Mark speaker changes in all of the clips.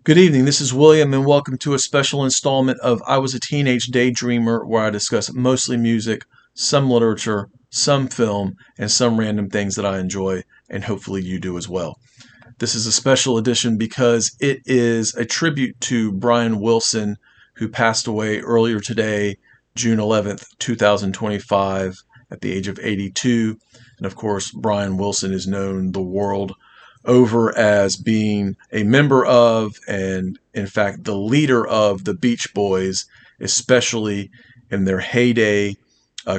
Speaker 1: Good evening, this is William, and welcome to a special installment of I Was a Teenage Daydreamer, where I discuss mostly music, some literature, some film, and some random things that I enjoy, and hopefully you do as well. This is a special edition because it is a tribute to Brian Wilson, who passed away earlier today, June 11th, 2025, at the age of 82. And of course, Brian Wilson is known the world over as being a member of, and in fact, the leader of the Beach Boys, especially in their heyday,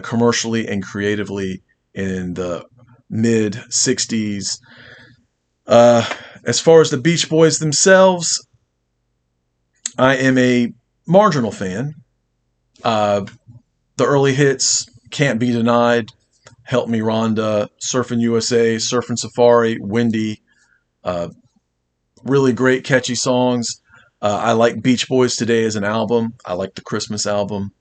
Speaker 1: commercially and creatively in the mid 60s. As far as the Beach Boys themselves, I am a marginal fan. The early hits, Can't Be Denied, Help Me Rhonda, Surfing USA, Surfing Safari, Windy, really great catchy songs. I like Beach Boys Today as an album. I like the Christmas album.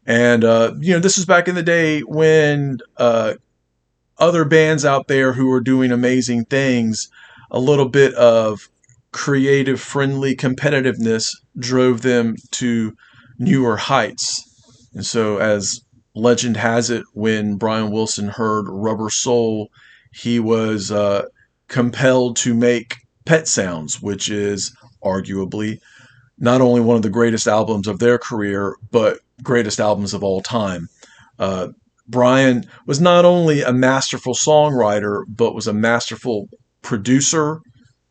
Speaker 1: And, this was back in the day when other bands out there who were doing amazing things, a little bit of creative, friendly competitiveness drove them to newer heights. And so, as legend has it, when Brian Wilson heard Rubber Soul, he was compelled to make Pet Sounds, which is arguably not only one of the greatest albums of their career, but greatest albums of all time. Brian was not only a masterful songwriter, but was a masterful producer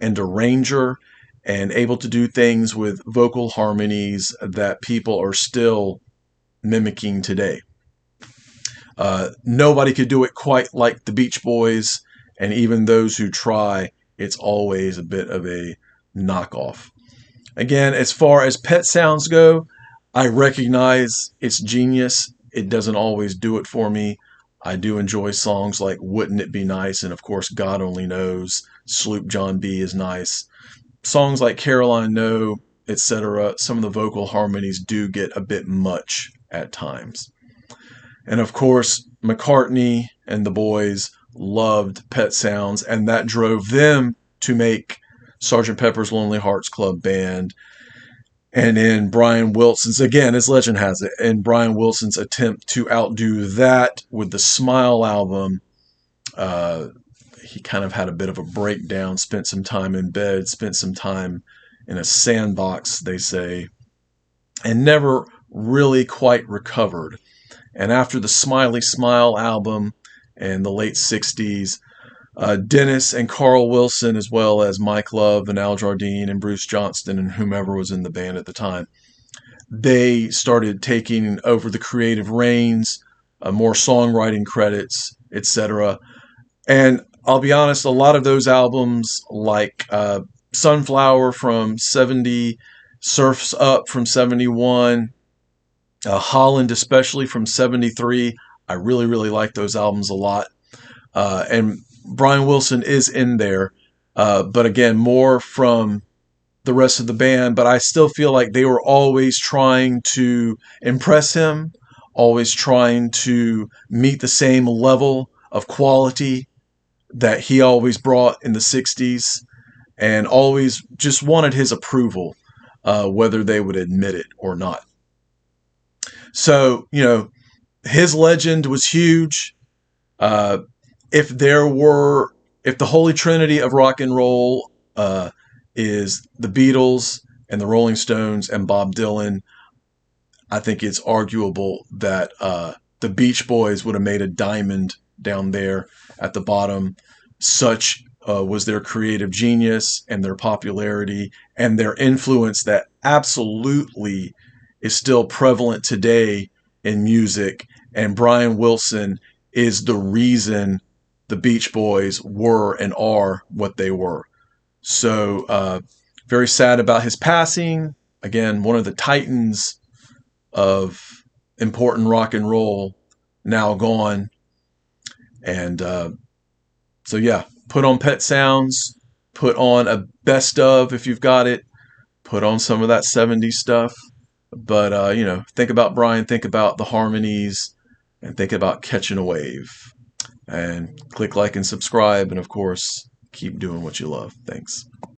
Speaker 1: and arranger, and able to do things with vocal harmonies that people are still mimicking today. Nobody could do it quite like the Beach Boys, and even those who try, it's always a bit of a knockoff. Again, as far as Pet Sounds go, I recognize its genius. It doesn't always do it for me. I do enjoy songs like Wouldn't It Be Nice, and of course God Only Knows. Sloop John B is nice. Songs like Caroline No, etc. Some of the vocal harmonies do get a bit much at times. And of course, McCartney and the boys loved Pet Sounds, and that drove them to make Sgt. Pepper's Lonely Hearts Club Band. And in Brian Wilson's, again, as legend has it, in Brian Wilson's attempt to outdo that with the Smile album, he kind of had a bit of a breakdown, spent some time in bed, spent some time in a sandbox, they say, and never really quite recovered. And after the Smiley Smile album in the late 60s, Dennis and Carl Wilson, as well as Mike Love and Al Jardine and Bruce Johnston and whomever was in the band at the time, they started taking over the creative reins, more songwriting credits, etc. And I'll be honest, a lot of those albums, like Sunflower from 70, Surf's Up from 71, Holland especially from 73, I really, really like those albums a lot. And Brian Wilson is in there, but again, more from the rest of the band. But I still feel like they were always trying to impress him, always trying to meet the same level of quality that he always brought in the 60s, and always just wanted his approval, whether they would admit it or not. So, his legend was huge. If the Holy Trinity of rock and roll is the Beatles and the Rolling Stones and Bob Dylan, I think it's arguable that the Beach Boys would have made a diamond down there at the bottom. Such was their creative genius and their popularity and their influence that absolutely is still prevalent today in music. And Brian Wilson is the reason the Beach Boys were and are what they were. So, very sad about his passing. Again, one of the titans of important rock and roll, now gone. And so, yeah, put on Pet Sounds, put on a best of if you've got it, put on some of that 70s stuff. But, think about Brian, think about the harmonies, and think about catching a wave. And click like and subscribe, and of course, keep doing what you love. Thanks.